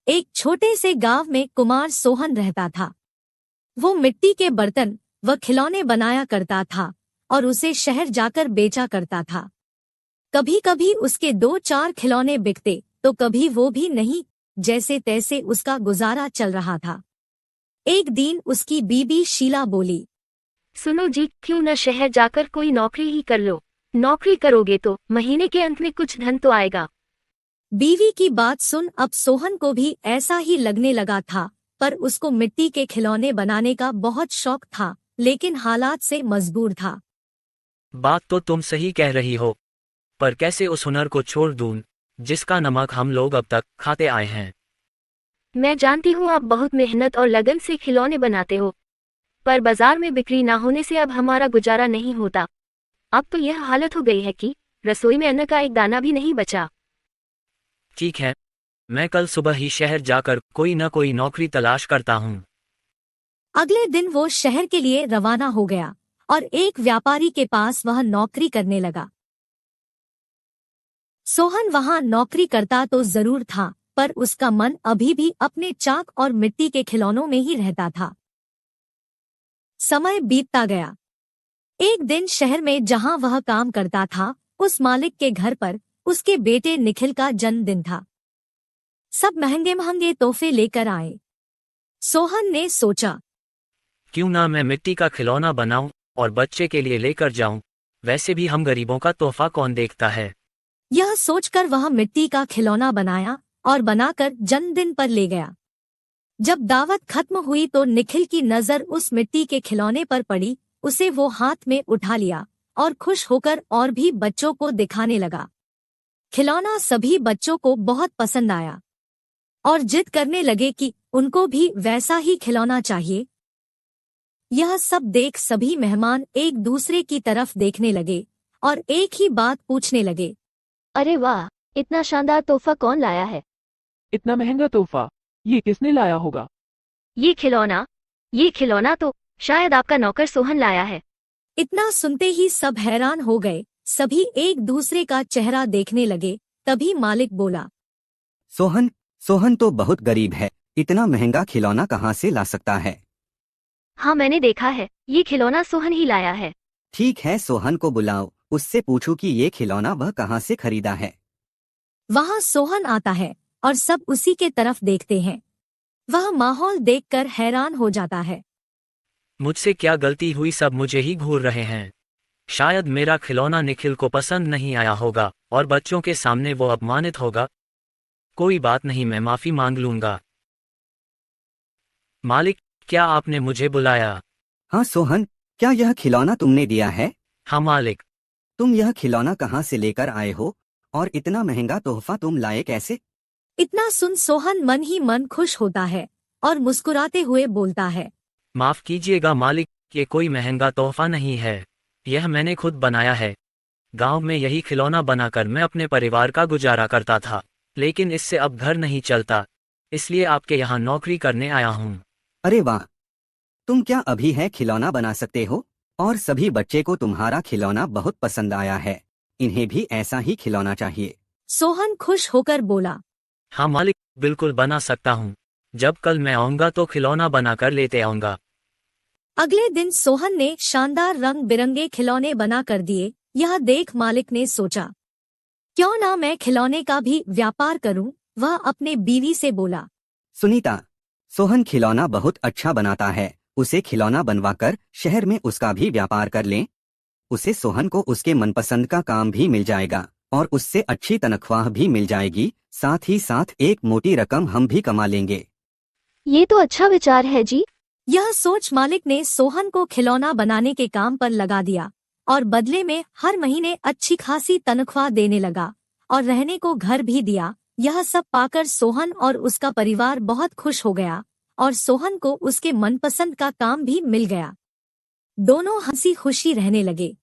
एक छोटे से गांव में कुमार सोहन रहता था। वो मिट्टी के बर्तन व खिलौने बनाया करता था और उसे शहर जाकर बेचा करता था। कभी कभी उसके 2-4 खिलौने बिकते तो कभी वो भी नहीं, जैसे तैसे उसका गुजारा चल रहा था। एक दिन उसकी बीबी शीला बोली, सुनो जी, क्यों न शहर जाकर कोई नौकरी ही कर लो। नौकरी करोगे तो महीने के अंत में कुछ धन तो आएगा। बीवी की बात सुन अब सोहन को भी ऐसा ही लगने लगा था, पर उसको मिट्टी के खिलौने बनाने का बहुत शौक था, लेकिन हालात से मजबूर था। बात तो तुम सही कह रही हो, पर कैसे उस हुनर को छोड़ दूं जिसका नमक हम लोग अब तक खाते आए हैं। मैं जानती हूँ आप बहुत मेहनत और लगन से खिलौने बनाते हो, पर बाजार में बिक्री ना होने से अब हमारा गुजारा नहीं होता। अब तो यह हालत हो गई है कि रसोई में अन्न का एक दाना भी नहीं बचा। ठीक है, मैं कल सुबह ही शहर जाकर कोई न कोई नौकरी तलाश करता हूँ। अगले दिन वो शहर के लिए रवाना हो गया और एक व्यापारी के पास वह नौकरी करने लगा। सोहन वहां नौकरी करता तो जरूर था, पर उसका मन अभी भी अपने चाक और मिट्टी के खिलौनों में ही रहता था। समय बीतता गया। एक दिन शहर में जहां वह काम करता था, उस मालिक के घर पर उसके बेटे निखिल का जन्मदिन था। सब महंगे महंगे तोहफे लेकर आए। सोहन ने सोचा, क्यों ना मैं मिट्टी का खिलौना बनाऊं और बच्चे के लिए लेकर जाऊं। वैसे भी हम गरीबों का तोहफा कौन देखता है। यह सोचकर वह मिट्टी का खिलौना बनाया और बनाकर जन्मदिन पर ले गया। जब दावत खत्म हुई तो निखिल की नजर उस मिट्टी के खिलौने पर पड़ी। उसे वो हाथ में उठा लिया और खुश होकर और भी बच्चों को दिखाने लगा। खिलौना सभी बच्चों को बहुत पसंद आया और जिद करने लगे कि उनको भी वैसा ही खिलौना चाहिए। यह सब देख सभी मेहमान एक दूसरे की तरफ देखने लगे और एक ही बात पूछने लगे, अरे वाह, इतना शानदार तोहफा कौन लाया है? इतना महंगा तोहफा ये किसने लाया होगा? ये खिलौना तो शायद आपका नौकर सोहन लाया है। इतना सुनते ही सब हैरान हो गए। सभी एक दूसरे का चेहरा देखने लगे। तभी मालिक बोला, सोहन सोहन तो बहुत गरीब है, इतना महंगा खिलौना कहाँ से ला सकता है? हाँ, मैंने देखा है, ये खिलौना सोहन ही लाया है। ठीक है, सोहन को बुलाओ, उससे पूछो कि ये खिलौना वह कहाँ से खरीदा है। वहाँ सोहन आता है और सब उसी के तरफ देखते हैं। वह माहौल देखकर हैरान हो जाता है। मुझसे क्या गलती हुई, सब मुझे ही घूर रहे हैं। शायद मेरा खिलौना निखिल को पसंद नहीं आया होगा और बच्चों के सामने वो अपमानित होगा। कोई बात नहीं, मैं माफी मांग लूंगा। मालिक, क्या आपने मुझे बुलाया? हाँ सोहन, क्या यह खिलौना तुमने दिया है? हाँ मालिक। तुम यह खिलौना कहाँ से लेकर आए हो और इतना महंगा तोहफा तुम लाए कैसे? इतना सुन सोहन मन ही मन खुश होता है और मुस्कुराते हुए बोलता है, माफ कीजिएगा मालिक, ये कोई महंगा तोहफा नहीं है, यह मैंने खुद बनाया है। गांव में यही खिलौना बनाकर मैं अपने परिवार का गुजारा करता था, लेकिन इससे अब घर नहीं चलता, इसलिए आपके यहाँ नौकरी करने आया हूँ। अरे वाह, तुम क्या अभी है खिलौना बना सकते हो? और सभी बच्चे को तुम्हारा खिलौना बहुत पसंद आया है, इन्हें भी ऐसा ही खिलौना चाहिए। सोहन खुश होकर बोला, हाँ मालिक, बिल्कुल बना सकता हूँ। जब कल मैं आऊँगा तो खिलौना बनाकर लेते आऊँगा। अगले दिन सोहन ने शानदार रंग बिरंगे खिलौने बना कर दिए। यह देख मालिक ने सोचा, क्यों ना मैं खिलौने का भी व्यापार करूं। वह अपने बीवी से बोला, सुनीता, सोहन खिलौना बहुत अच्छा बनाता है, उसे खिलौना बनवाकर शहर में उसका भी व्यापार कर लें। उसे सोहन को उसके मनपसंद का काम भी मिल जाएगा और उससे अच्छी तनख्वाह भी मिल जाएगी, साथ ही साथ एक मोटी रकम हम भी कमा लेंगे। ये तो अच्छा विचार है जी। यह सोच मालिक ने सोहन को खिलौना बनाने के काम पर लगा दिया और बदले में हर महीने अच्छी खासी तनख्वाह देने लगा और रहने को घर भी दिया। यह सब पाकर सोहन और उसका परिवार बहुत खुश हो गया और सोहन को उसके मनपसंद का काम भी मिल गया। दोनों हंसी खुशी रहने लगे।